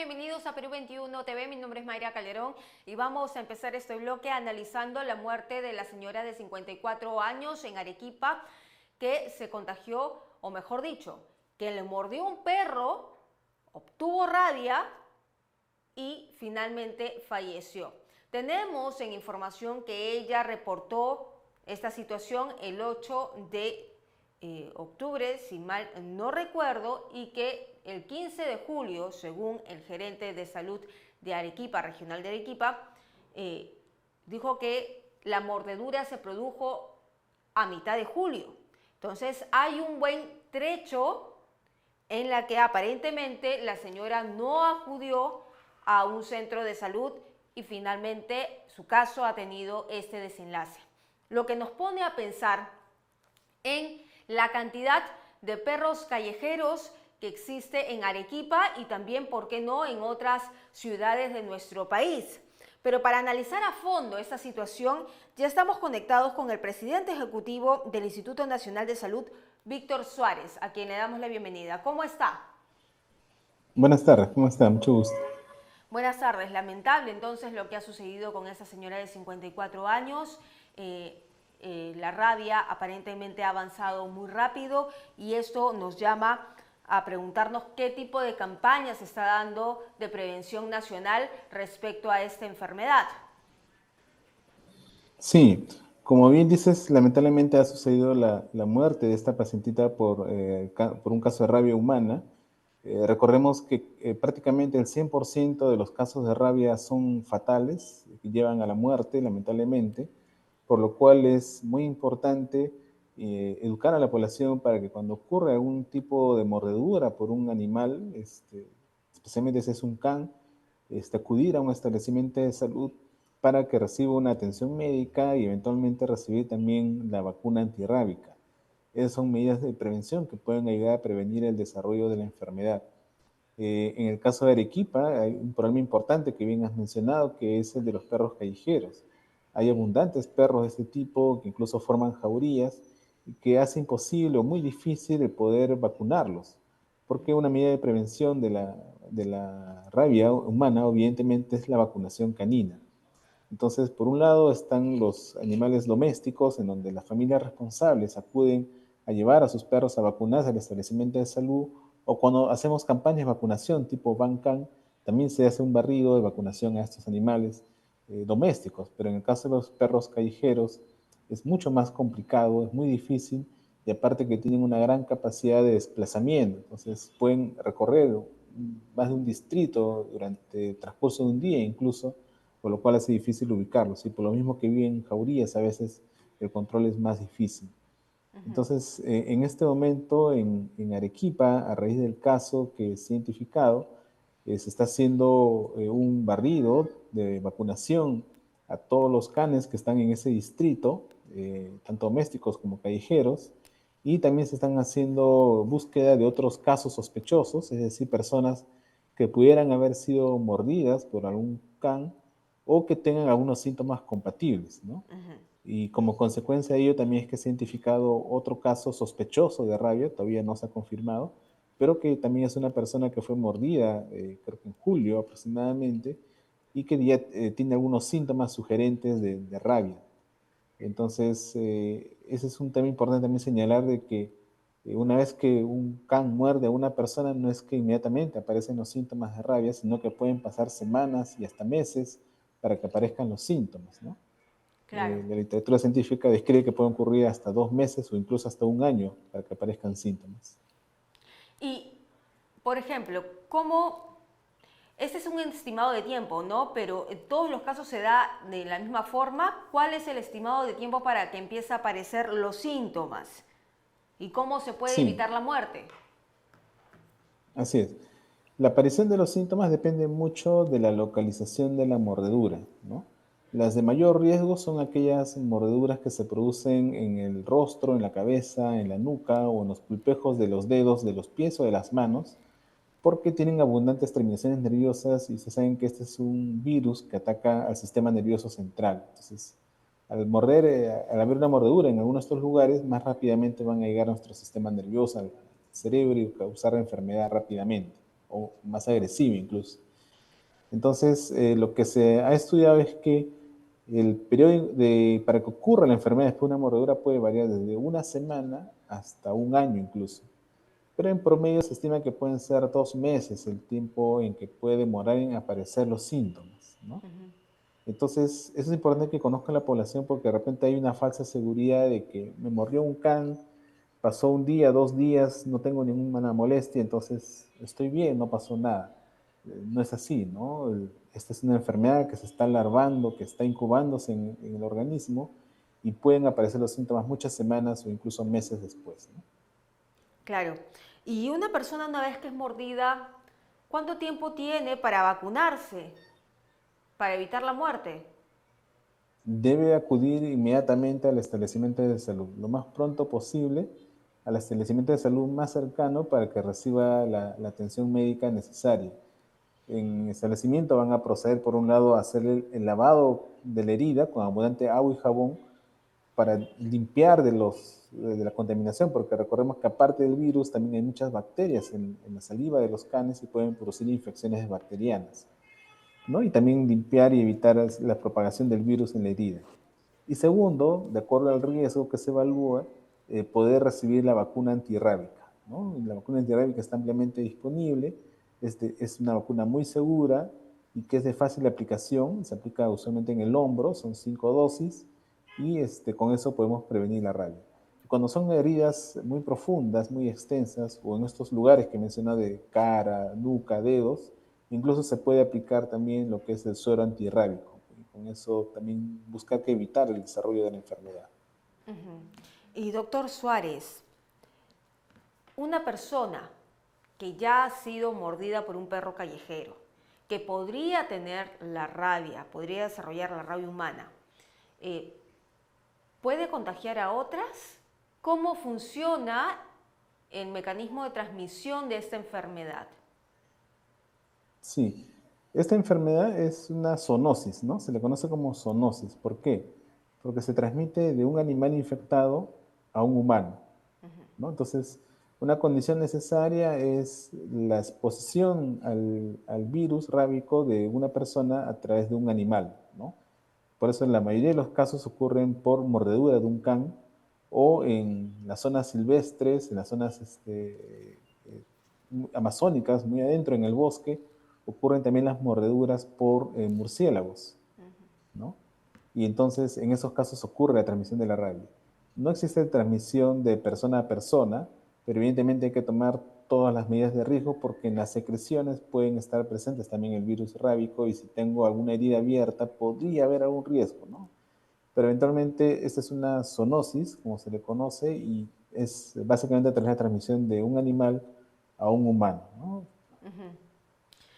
Bienvenidos a Perú 21 TV. Mi nombre es Mayra Calderón y vamos a empezar este bloque analizando la muerte de la señora de 54 años en Arequipa que se contagió, o mejor dicho, que le mordió un perro, obtuvo rabia y finalmente falleció. Tenemos en información que ella reportó esta situación el 8 de octubre, si mal no recuerdo, y que el 15 de julio, según el gerente de salud de Arequipa, regional de Arequipa, dijo que la mordedura se produjo a mitad de julio. Entonces hay un buen trecho en la que aparentemente la señora no acudió a un centro de salud y finalmente su caso ha tenido este desenlace. Lo que nos pone a pensar en la cantidad de perros callejeros que existe en Arequipa y también, ¿por qué no?, en otras ciudades de nuestro país. Pero para analizar a fondo esta situación, ya estamos conectados con el presidente ejecutivo del Instituto Nacional de Salud, Víctor Suárez, a quien le damos la bienvenida. ¿Cómo está? Buenas tardes, ¿cómo está? Mucho gusto. Buenas tardes. Lamentable entonces lo que ha sucedido con esa señora de 54 años. La rabia aparentemente ha avanzado muy rápido y esto nos llama a preguntarnos qué tipo de campaña se está dando de prevención nacional respecto a esta enfermedad. Sí, como bien dices, lamentablemente ha sucedido la muerte de esta pacientita por un caso de rabia humana. Recordemos que prácticamente el 100% de los casos de rabia son fatales, que llevan a la muerte, lamentablemente, por lo cual es muy importante educar a la población para que cuando ocurre algún tipo de mordedura por un animal, especialmente si es un can, acudir a un establecimiento de salud para que reciba una atención médica y eventualmente recibir también la vacuna antirrábica. Esas son medidas de prevención que pueden ayudar a prevenir el desarrollo de la enfermedad. En el caso de Arequipa, hay un problema importante que bien has mencionado, que es el de los perros callejeros. Hay abundantes perros de este tipo que incluso forman jaurías y que hace imposible o muy difícil el poder vacunarlos, porque una medida de prevención de la rabia humana, evidentemente, es la vacunación canina. Entonces, por un lado están los animales domésticos, en donde las familias responsables acuden a llevar a sus perros a vacunarse al establecimiento de salud, o cuando hacemos campañas de vacunación tipo Bancan, también se hace un barrido de vacunación a estos animales domésticos, pero en el caso de los perros callejeros es mucho más complicado, es muy difícil, y aparte que tienen una gran capacidad de desplazamiento, entonces pueden recorrer más de un distrito durante el transcurso de un día incluso, por lo cual hace difícil ubicarlos. Y por lo mismo que viven en jaurías, a veces el control es más difícil. Entonces, en este momento, en Arequipa, a raíz del caso que es identificado, se está haciendo un barrido de vacunación a todos los canes que están en ese distrito, tanto domésticos como callejeros, y también se están haciendo búsqueda de otros casos sospechosos, es decir, personas que pudieran haber sido mordidas por algún can o que tengan algunos síntomas compatibles, ¿no? Y como consecuencia de ello también es que se ha identificado otro caso sospechoso de rabia, todavía no se ha confirmado, pero que también es una persona que fue mordida, creo que en julio aproximadamente, y que ya tiene algunos síntomas sugerentes de rabia. Entonces, ese es un tema importante también señalar de que una vez que un can muerde a una persona, no es que inmediatamente aparecen los síntomas de rabia, sino que pueden pasar semanas y hasta meses para que aparezcan los síntomas, ¿no? Claro. La literatura científica describe que pueden ocurrir hasta 2 meses o incluso hasta un año para que aparezcan síntomas. Y, por ejemplo, ¿cómo? Este es un estimado de tiempo, ¿no? Pero en todos los casos se da de la misma forma. ¿Cuál es el estimado de tiempo para que empiece a aparecer los síntomas? ¿Y cómo se puede Sí, evitar la muerte? así es. La aparición de los síntomas depende mucho de la localización de la mordedura, ¿no? Las de mayor riesgo son aquellas mordeduras que se producen en el rostro, en la cabeza, en la nuca o en los pulpejos de los dedos de los pies o de las manos, porque tienen abundantes terminaciones nerviosas y se saben que este es un virus que ataca al sistema nervioso central. Entonces, al haber una mordedura en algunos de estos lugares, más rápidamente van a llegar a nuestro sistema nervioso, al cerebro y causar la enfermedad rápidamente, o más agresiva incluso. Entonces, lo que se ha estudiado es que el periodo para que ocurra la enfermedad después de una mordedura puede variar desde una semana hasta un año incluso. Pero en promedio se estima que pueden ser 2 meses el tiempo en que puede demorar en aparecer los síntomas, ¿no? Ujú. Entonces, eso es importante que conozca la población porque de repente hay una falsa seguridad de que me mordió un can, pasó un día, 2 días, no tengo ninguna molestia, entonces estoy bien, no pasó nada. No es así, ¿no? Esta es una enfermedad que se está larvando, que está incubándose en el organismo y pueden aparecer los síntomas muchas semanas o incluso meses después, ¿no? Claro. Y una persona una vez que es mordida, ¿cuánto tiempo tiene para vacunarse, para evitar la muerte? Debe acudir inmediatamente al establecimiento de salud, lo más pronto posible, al establecimiento de salud más cercano para que reciba la atención médica necesaria. En el establecimiento van a proceder, por un lado, a hacer el lavado de la herida con abundante agua y jabón para limpiar de la contaminación, porque recordemos que aparte del virus también hay muchas bacterias en la saliva de los canes y pueden producir infecciones bacterianas, ¿no? Y también limpiar y evitar la propagación del virus en la herida. Y segundo, de acuerdo al riesgo que se evalúa, poder recibir la vacuna antirrábica, ¿no? La vacuna antirrábica está ampliamente disponible, es una vacuna muy segura y que es de fácil aplicación, se aplica usualmente en el hombro, son 5 dosis, y con eso podemos prevenir la rabia. Cuando son heridas muy profundas, muy extensas, o en estos lugares que mencioné de cara, nuca, dedos, incluso se puede aplicar también lo que es el suero antirrábico. Y con eso también buscar que evitar el desarrollo de la enfermedad. Ujú. Y doctor Suárez, una persona que ya ha sido mordida por un perro callejero, que podría tener la rabia, podría desarrollar la rabia humana, eh, ¿puede contagiar a otras? ¿Cómo funciona el mecanismo de transmisión de esta enfermedad? Sí, esta enfermedad es una zoonosis, ¿no? Se le conoce como zoonosis. ¿Por qué? Porque se transmite de un animal infectado a un humano, ¿no? Entonces, una condición necesaria es la exposición al virus rábico de una persona a través de un animal, ¿no? Por eso en la mayoría de los casos ocurren por mordedura de un can o en las zonas silvestres, en las zonas amazónicas, muy adentro en el bosque, ocurren también las mordeduras por murciélagos, ¿no? Y entonces en esos casos ocurre la transmisión de la rabia. No existe transmisión de persona a persona, pero evidentemente hay que tomar todas las medidas de riesgo porque en las secreciones pueden estar presentes también el virus rábico y si tengo alguna herida abierta podría haber algún riesgo, ¿no? Pero eventualmente esta es una zoonosis, como se le conoce, y es básicamente a través de la transmisión de un animal a un humano, ¿no? Ujú.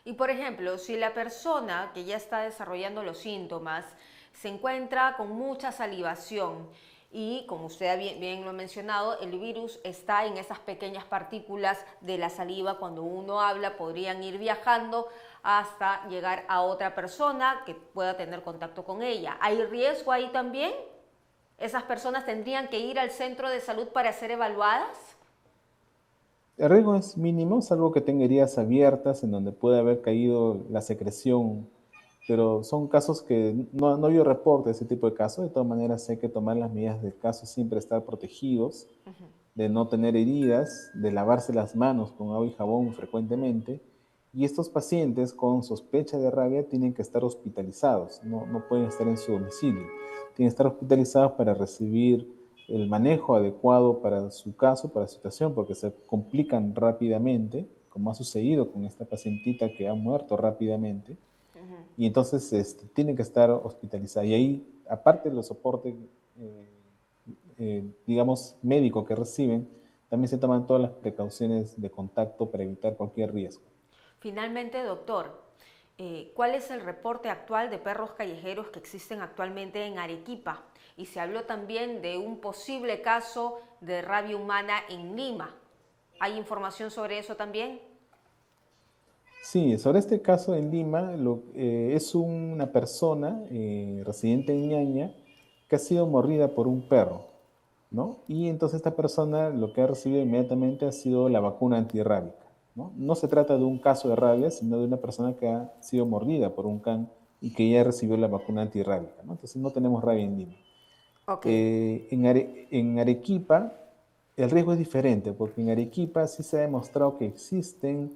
Y por ejemplo, si la persona que ya está desarrollando los síntomas se encuentra con mucha salivación y, como usted bien lo ha mencionado, el virus está en esas pequeñas partículas de la saliva, cuando uno habla podrían ir viajando hasta llegar a otra persona que pueda tener contacto con ella. ¿Hay riesgo ahí también? ¿Esas personas tendrían que ir al centro de salud para ser evaluadas? El riesgo es mínimo, salvo que tenga heridas abiertas en donde puede haber caído la secreción, pero son casos que no ha habido reporte de ese tipo de casos. De todas maneras, hay que tomar las medidas del caso, siempre estar protegidos, de no tener heridas, de lavarse las manos con agua y jabón frecuentemente. Y estos pacientes con sospecha de rabia tienen que estar hospitalizados, no pueden estar en su domicilio. Tienen que estar hospitalizados para recibir el manejo adecuado para su caso, para su situación, porque se complican rápidamente, como ha sucedido con esta pacientita que ha muerto rápidamente, y entonces tienen que estar hospitalizados. Y ahí, aparte de los soportes, digamos, médico que reciben, también se toman todas las precauciones de contacto para evitar cualquier riesgo. Finalmente, doctor, ¿cuál es el reporte actual de perros callejeros que existen actualmente en Arequipa? Y se habló también de un posible caso de rabia humana en Lima. ¿Hay información sobre eso también? Sí, sobre este caso en Lima, es una persona residente en Ñaña que ha sido mordida por un perro, ¿no? Y entonces esta persona lo que ha recibido inmediatamente ha sido la vacuna antirrábica. ¿no? No se trata de un caso de rabia, sino de una persona que ha sido mordida por un can y que ya recibió la vacuna antirrábica, ¿no? Entonces no tenemos rabia en Lima. Ok. En Arequipa el riesgo es diferente, porque en Arequipa sí se ha demostrado que existe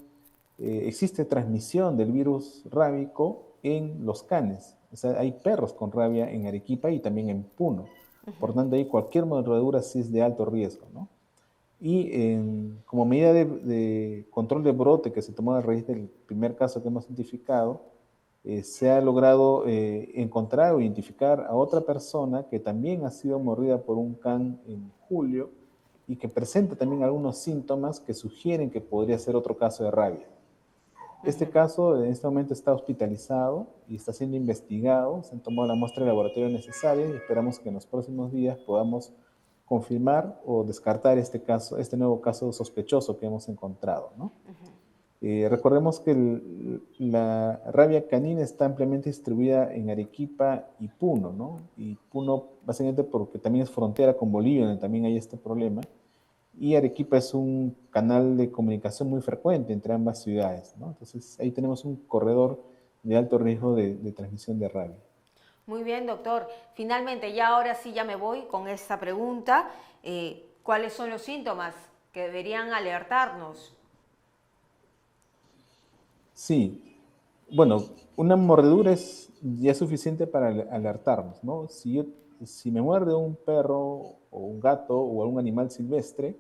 transmisión del virus rábico en los canes. O sea, hay perros con rabia en Arequipa y también en Puno. Por tanto, ahí cualquier mordedura sí es de alto riesgo, ¿no? Y como medida de control de brote que se tomó a raíz del primer caso que hemos identificado, se ha logrado encontrar o identificar a otra persona que también ha sido mordida por un can en julio y que presenta también algunos síntomas que sugieren que podría ser otro caso de rabia. Este caso en este momento está hospitalizado y está siendo investigado. Se han tomado la muestra de laboratorio necesaria y esperamos que en los próximos días podamos confirmar o descartar este caso, este nuevo caso sospechoso que hemos encontrado, ¿no? Recordemos que la rabia canina está ampliamente distribuida en Arequipa y Puno, ¿no? Y Puno básicamente porque también es frontera con Bolivia, donde también hay este problema. Y Arequipa es un canal de comunicación muy frecuente entre ambas ciudades, ¿no? Entonces ahí tenemos un corredor de alto riesgo de transmisión de rabia. Muy bien, doctor. Finalmente, ya ahora sí ya me voy con esta pregunta. ¿Cuáles son los síntomas que deberían alertarnos? Sí, bueno, una mordedura es ya suficiente para alertarnos, ¿no? Si me muerde un perro o un gato o algún animal silvestre,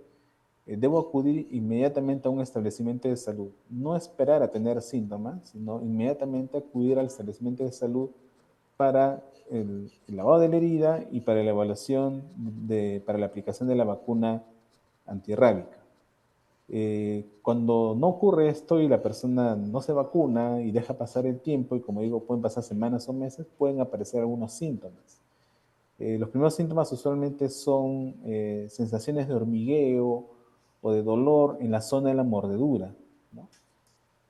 debo acudir inmediatamente a un establecimiento de salud. No esperar a tener síntomas, sino inmediatamente acudir al establecimiento de salud para el lavado de la herida y para la evaluación para la aplicación de la vacuna antirrábica. Cuando no ocurre esto y la persona no se vacuna y deja pasar el tiempo, y como digo, pueden pasar semanas o meses, pueden aparecer algunos síntomas. Los primeros síntomas usualmente son sensaciones de hormigueo o de dolor en la zona de la mordedura, ¿no?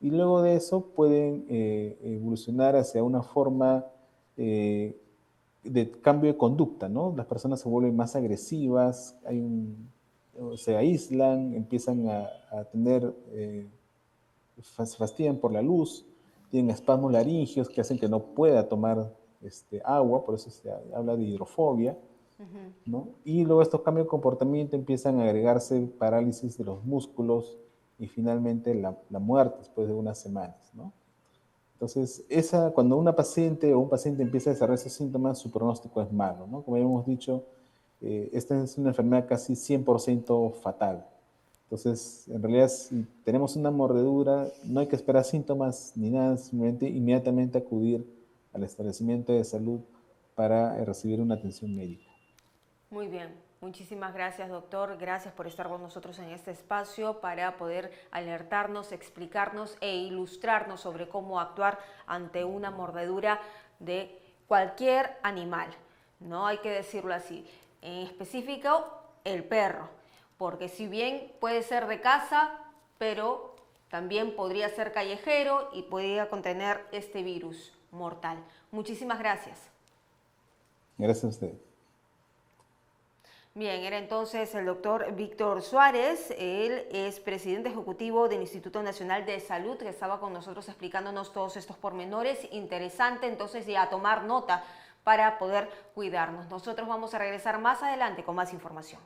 Y luego de eso pueden evolucionar hacia una forma de cambio de conducta, ¿no? Las personas se vuelven más agresivas, se aíslan, empiezan a tener, se fastidian por la luz, tienen espasmos laringeos que hacen que no pueda tomar agua, por eso se habla de hidrofobia, ¿no? Y luego estos cambios de comportamiento empiezan a agregarse parálisis de los músculos y finalmente la muerte después de unas semanas, ¿no? Entonces, cuando una paciente o un paciente empieza a desarrollar esos síntomas, su pronóstico es malo, ¿no? Como ya hemos dicho, esta es una enfermedad casi 100% fatal. Entonces, en realidad, si tenemos una mordedura, no hay que esperar síntomas ni nada, simplemente inmediatamente acudir al establecimiento de salud para recibir una atención médica. Muy bien, muchísimas gracias, doctor. Gracias por estar con nosotros en este espacio para poder alertarnos, explicarnos e ilustrarnos sobre cómo actuar ante una mordedura de cualquier animal. No hay que decirlo así. En específico, el perro, porque si bien puede ser de casa, pero también podría ser callejero y podría contener este virus mortal. Muchísimas gracias. Gracias a usted. Bien, era entonces el doctor Víctor Suárez, él es presidente ejecutivo del Instituto Nacional de Salud, que estaba con nosotros explicándonos todos estos pormenores. Interesante entonces ya tomar nota para poder cuidarnos. Nosotros vamos a regresar más adelante con más información.